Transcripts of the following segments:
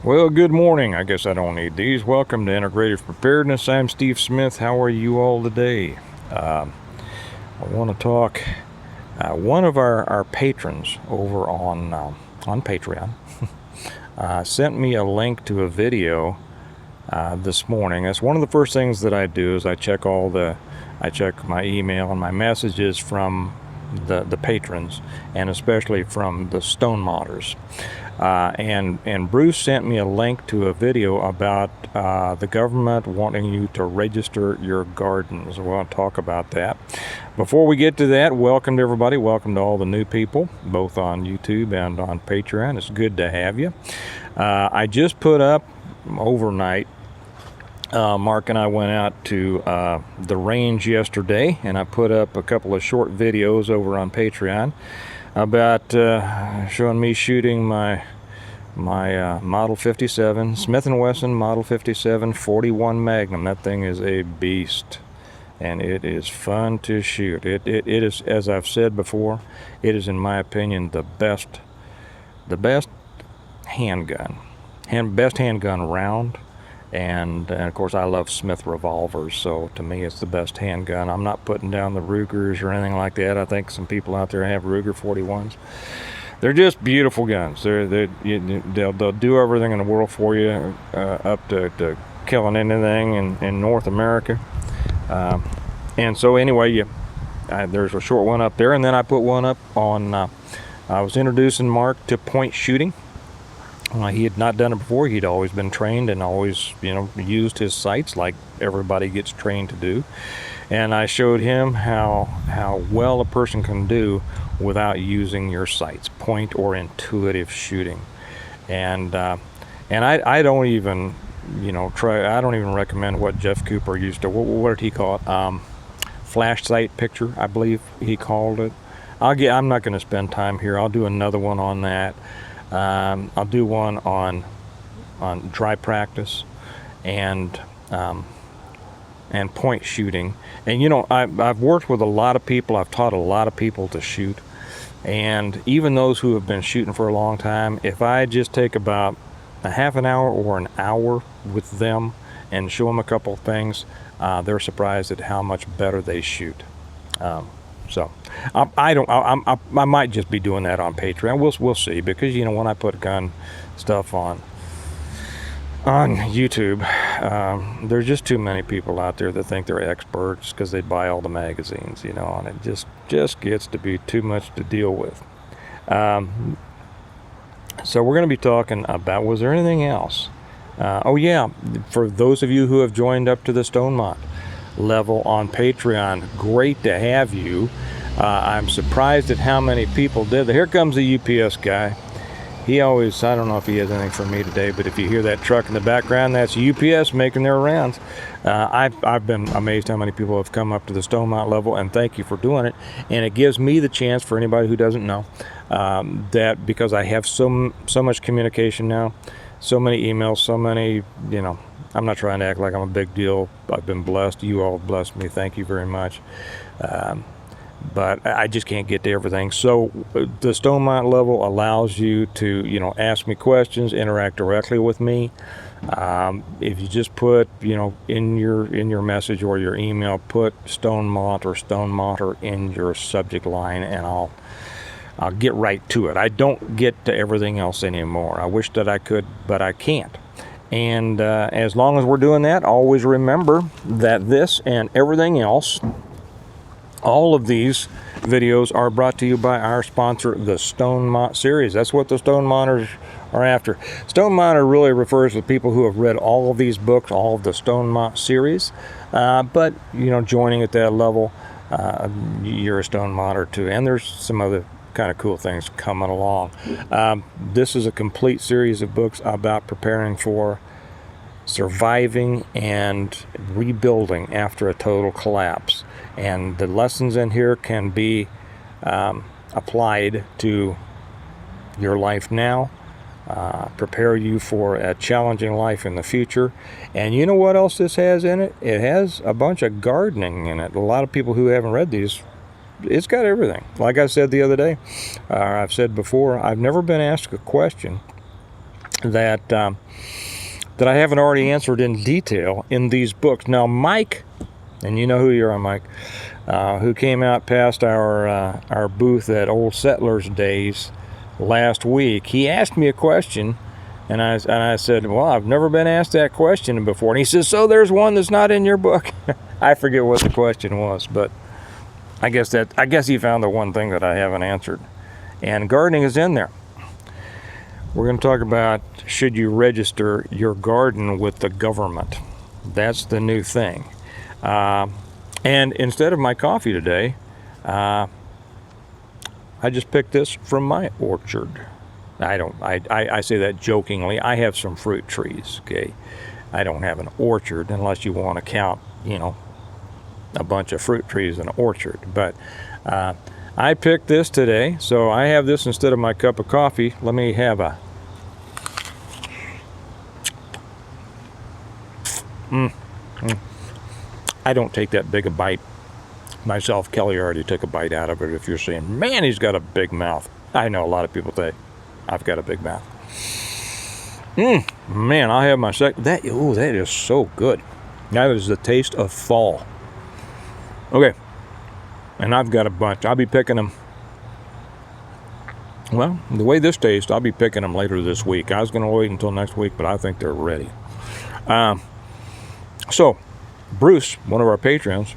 Well, good morning. I guess I don't need these. Welcome to Integrative Preparedness. I'm Steve Smith. How are you all today? I want to talk. One of our patrons over on Patreon sent me a link to a video this morning. That's one of the first things that I do is I check my email and my messages from the patrons, and especially from the stone modders. And Bruce sent me a link to a video about the government wanting you to register your gardens. We want to talk about that. Before we get to that, welcome to everybody. Welcome to all the new people, both on YouTube and on Patreon. It's good to have you. I just put up overnight. Mark and I went out to the range yesterday, and I put up a couple of short videos over on Patreon about showing me shooting my Model 57, Smith & Wesson Model 57 41 Magnum. That thing is a beast, and it is fun to shoot. It is, as I've said before, it is, in my opinion, the best handgun, best handgun round. And of course, I love Smith revolvers, so to me it's the best handgun. I'm not putting down the Rugers or anything like that. I think some people out there have Ruger 41s. They're just beautiful guns. They'll do everything in the world for you, up to killing anything in North America. And so anyway, there's a short one up there, and then I put one up on. I was introducing Mark to point shooting. He had not done it before. He'd always been trained and always, used his sights like everybody gets trained to do. And I showed him how well a person can do without using your sights, point or intuitive shooting. And I don't even, I don't even recommend what Jeff Cooper used to. What did he call it? Flash sight picture, I believe he called it. I'm not going to spend time here. I'll do another one on that. I'll do one on dry practice and point shooting. And I've worked with a lot of people. I've taught a lot of people to shoot, and even those who have been shooting for a long time, if I just take about a half an hour or an hour with them and show them a couple of things, they're surprised at how much better they shoot. So I might just be doing that on Patreon. We'll see, because when I put gun stuff on YouTube, there's just too many people out there that think they're experts because they buy all the magazines, and it just gets to be too much to deal with. So we're going to be talking about, was there anything else? Oh yeah, for those of you who have joined up to the Stone Mod level on Patreon, great to have you. I'm surprised at how many people did. Here comes the UPS guy. He always, I don't know if he has anything for me today, but if you hear that truck in the background, that's UPS making their rounds. I've been amazed how many people have come up to the Stone Mount level, and thank you for doing it. And it gives me the chance, for anybody who doesn't know, that because I have so much communication now, so many emails, so many, I'm not trying to act like I'm a big deal. I've been blessed. You all blessed me. Thank you very much. But I just can't get to everything. So the Stone Mount level allows you to, ask me questions, interact directly with me. If you just put, in your message or your email, put Stone Mount or Stone Mounter in your subject line, and I'll get right to it. I don't get to everything else anymore. I wish that I could, but I can't. And as long as we're doing that, always remember that this and everything else, all of these videos are brought to you by our sponsor, the Stone Mount series. That's what the Stone Mounters are after. Stone Mounter really refers to people who have read all of these books, all of the Stone Mount series. But, joining at that level, you're a Stone Mounter too. And there's some other kind of cool things coming along. This is a complete series of books about preparing for surviving and rebuilding after a total collapse. And the lessons in here can be applied to your life now, prepare you for a challenging life in the future. And you know what else this has in it? It has a bunch of gardening in it. A lot of people who haven't read these, it's got everything. Like I said the other day, I've said before, I've never been asked a question that I haven't already answered in detail in these books. Now, Mike, and you know who you are, Mike, who came out past our booth at Old Settlers Days last week, he asked me a question, and I said, well, I've never been asked that question before. And he says, so there's one that's not in your book. I forget what the question was, but I guess he found the one thing that I haven't answered. And gardening is in there. We're going to talk about, should you register your garden with the government? That's the new thing. And instead of my coffee today, I just picked this from my orchard. I say that jokingly. I have some fruit trees, okay? I don't have an orchard unless you want to count, a bunch of fruit trees in an orchard. But I picked this today, so I have this instead of my cup of coffee. Let me have a I don't take that big a bite myself. Kelly already took a bite out of it. If you're saying, man, he's got a big mouth. I know a lot of people say I've got a big mouth. Man, I have my second. That is so good. That is the taste of fall. Okay, and I've got a bunch. I'll be picking them. Well, the way this tastes, I'll be picking them later this week. I was going to wait until next week, but I think they're ready. So, Bruce, one of our Patreon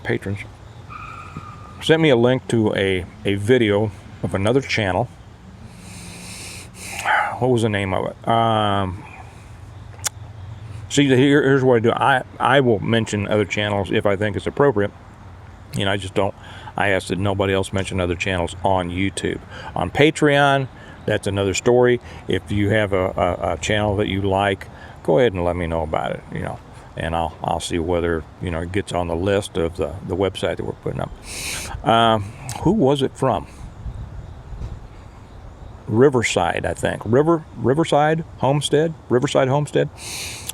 patrons, sent me a link to a video of another channel. What was the name of it? See, here's what I do. I will mention other channels if I think it's appropriate. I just don't. I ask that nobody else mention other channels on YouTube. On Patreon, that's another story. If you have a channel that you like, go ahead and let me know about it, and I'll see whether, it gets on the list of the website that we're putting up. Who was it from? Riverside, I think. Riverside Homestead.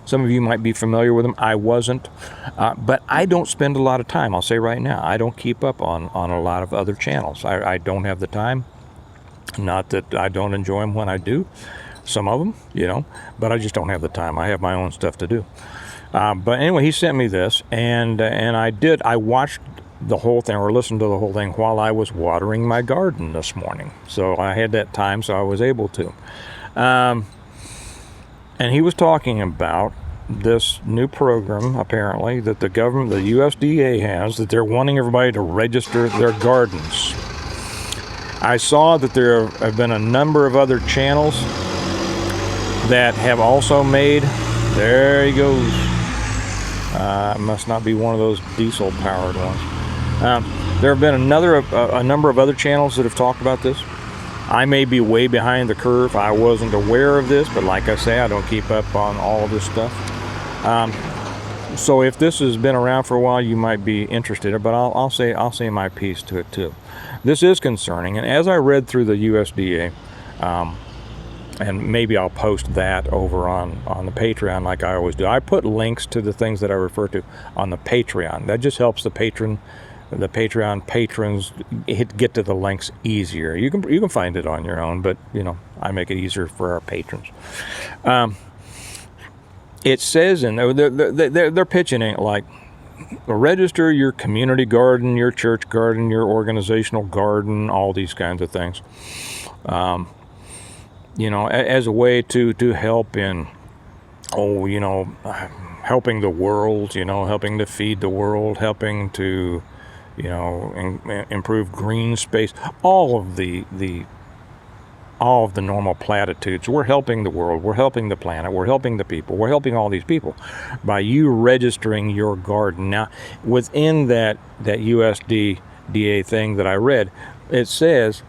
Some of you might be familiar with them. I wasn't. But I don't spend a lot of time. I'll say right now, I don't keep up on a lot of other channels. I don't have the time. Not that I don't enjoy them when I do. Some of them, but I just don't have the time. I have my own stuff to do. But anyway, he sent me this, and I watched the whole thing, or listened to the whole thing, while I was watering my garden this morning. So I had that time, so I was able to. And he was talking about this new program, apparently, that the government, the USDA has, that they're wanting everybody to register their gardens. I saw that there have been a number of other channels that have also made, there he goes, must not be one of those diesel powered ones. There have been a number of other channels that have talked about this. I may be way behind the curve. I wasn't aware of this, but like I say, I don't keep up on all of this stuff. So if this has been around for a while, you might be interested, but I'll say my piece to it too. This is concerning, and as I read through the USDA, and maybe I'll post that over on the Patreon like I always do. I put links to the things that I refer to on the Patreon. That just helps the Patreon patrons get to the links easier. You can find it on your own, but I make it easier for our patrons. It says, and they're pitching it like, register your community garden, your church garden, your organizational garden, all these kinds of things. As a way to help in, helping the world, helping to feed the world, helping to, improve green space, all of the normal platitudes. We're helping the world, we're helping the planet, we're helping the people, we're helping all these people by you registering your garden. Now, within that USDA thing that I read, it says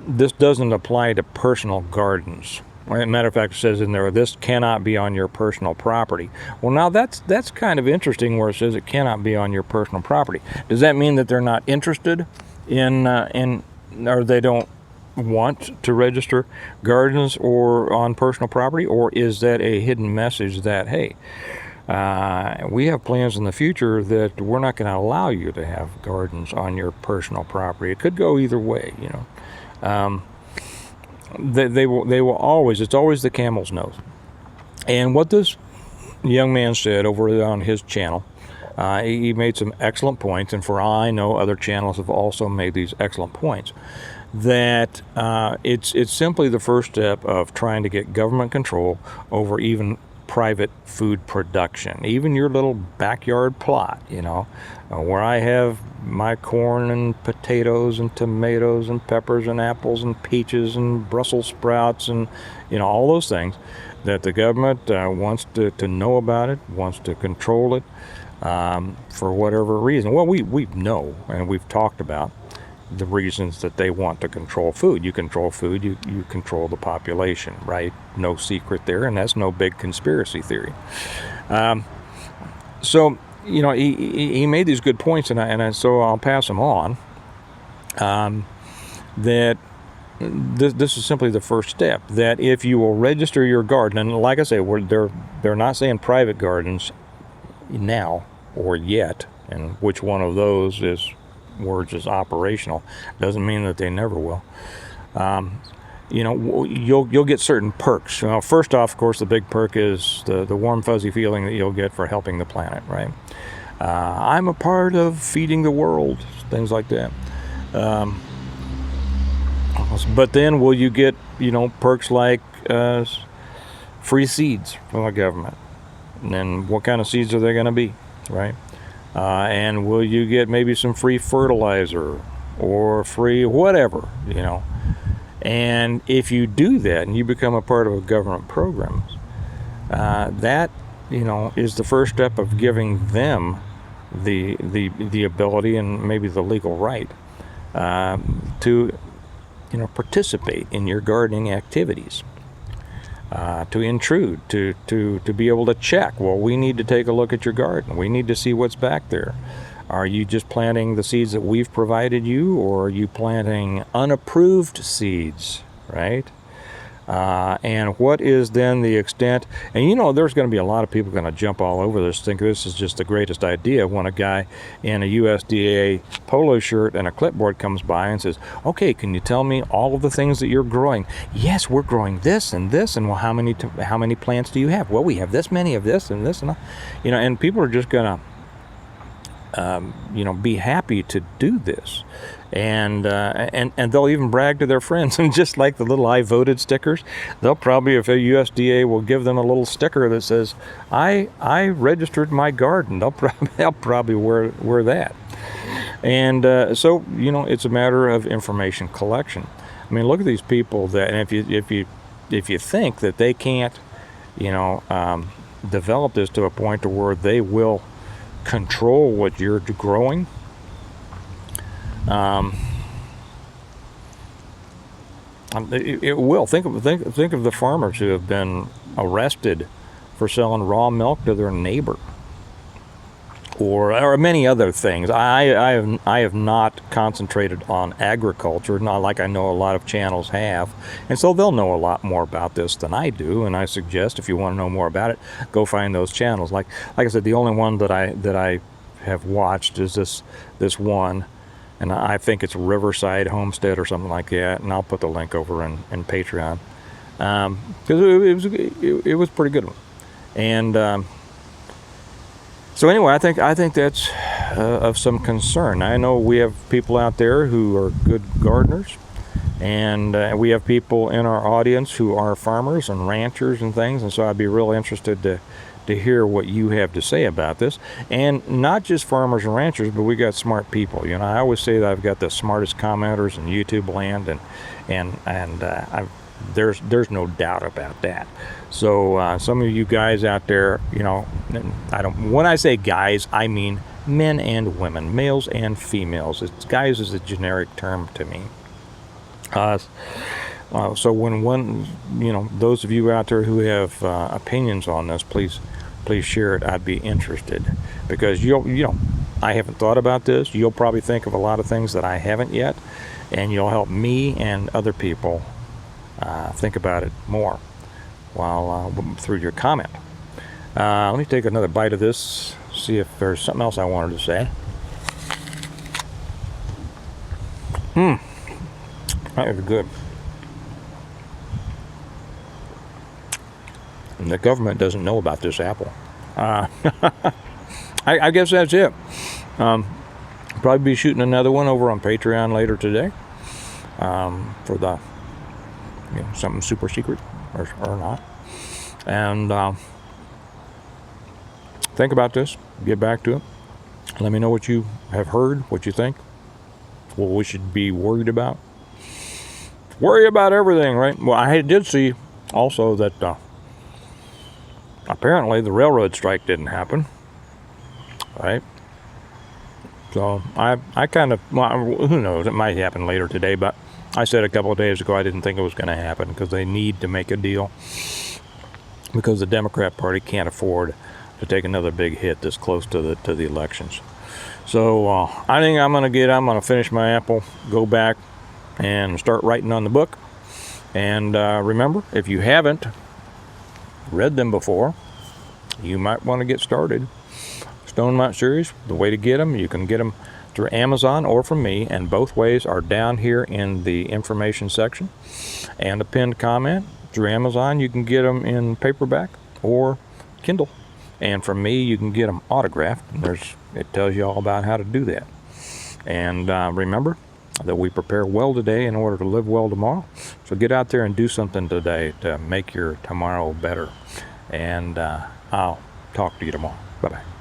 this doesn't apply to personal gardens. As a matter of fact, it says in there, this cannot be on your personal property. Well, now that's kind of interesting where it says it cannot be on your personal property. Does that mean that they're not interested in or they don't want to register gardens or on personal property? Or is that a hidden message that, hey, we have plans in the future that we're not going to allow you to have gardens on your personal property? It could go either way, they will always, it's always the camel's nose. And what this young man said over on his channel, he made some excellent points, and for all I know, other channels have also made these excellent points, that it's simply the first step of trying to get government control over even private food production, even your little backyard plot, where I have my corn and potatoes and tomatoes and peppers and apples and peaches and Brussels sprouts and all those things that the government wants to know about it, wants to control it for whatever reason. Well, we know, and we've talked about the reasons that they want to control food. You control food, you control the population, right? No secret there, and that's no big conspiracy theory. So he made these good points, so I'll pass them on. That this is simply the first step. That if you will register your garden, and like I say, they're not saying private gardens now or yet, and which one of those words is operational, doesn't mean that they never will. You'll get certain perks. First off, of course, the big perk is the warm fuzzy feeling that you'll get for helping the planet, right? I'm a part of feeding the world, things like that. But then will you get perks like free seeds from the government? And then what kind of seeds are they going to be, right? And will you get maybe some free fertilizer or free whatever, And if you do that and you become a part of a government program, that, is the first step of giving them the ability and maybe the legal right to, participate in your gardening activities. To intrude, to be able to check. Well, we need to take a look at your garden. We need to see what's back there. Are you just planting the seeds that we've provided you, or are you planting unapproved seeds, right? And what is then the extent? And there's going to be a lot of people going to jump all over this, think this is just the greatest idea when a guy in a USDA polo shirt and a clipboard comes by and says, okay, can you tell me all of the things that you're growing? Yes, we're growing this and this, and well, how many plants do you have? Well, we have this many of this and this, and and people are just going to be happy to do this, and they'll even brag to their friends. And just like the little "I voted" stickers, they'll probably, if a USDA will give them a little sticker that says "I registered my garden," they'll probably wear that. And so it's a matter of information collection. I mean, look at these people that, and if you think that they can't develop this to a point to where they will control what you're growing, it will. Think of the farmers who have been arrested for selling raw milk to their neighbor, or many other things. I have not concentrated on agriculture, not like I know a lot of channels have, and so they'll know a lot more about this than I do. And I suggest, if you want to know more about it, go find those channels. Like I said, the only one that I have watched is this one, and I think it's Riverside Homestead or something like that. And I'll put the link over in Patreon, because it was a pretty good one. And so anyway, I think that's of some concern. I know we have people out there who are good gardeners, and we have people in our audience who are farmers and ranchers and things, and so I'd be real interested to hear what you have to say about this. And not just farmers and ranchers, but we got smart people. I always say that I've got the smartest commenters in YouTube land, and there's no doubt about that. So some of you guys out there, when I say guys, I mean men and women, males and females. Guys is a generic term to me. So when those of you out there who have opinions on this, please share it. I'd be interested, because I haven't thought about this. You'll probably think of a lot of things that I haven't yet, and you'll help me and other people think about it more through your comment. Let me take another bite of this, see if there's something else I wanted to say. That is good. And the government doesn't know about this apple. I guess that's it. Probably be shooting another one over on Patreon later today, for the something super secret or not. And think about this. Get back to it. Let me know what you have heard, what you think, what we should be worried about. Worry about everything, right? Well, I did see also that apparently the railroad strike didn't happen, right? So I kind of, well, who knows, it might happen later today, but I said a couple of days ago I didn't think it was going to happen because they need to make a deal, because the Democrat Party can't afford to take another big hit this close to the elections. So I think I'm going to finish my apple, go back and start writing on the book. And remember, if you haven't read them before, you might want to get started. Stonemont series, the way to get them, you can get them through Amazon or from me, and both ways are down here in the information section and a pinned comment. Through Amazon you can get them in paperback or Kindle, and from me you can get them autographed, and it tells you all about how to do that. And remember that we prepare well today in order to live well tomorrow. So get out there and do something today to make your tomorrow better. And I'll talk to you tomorrow. Bye-bye.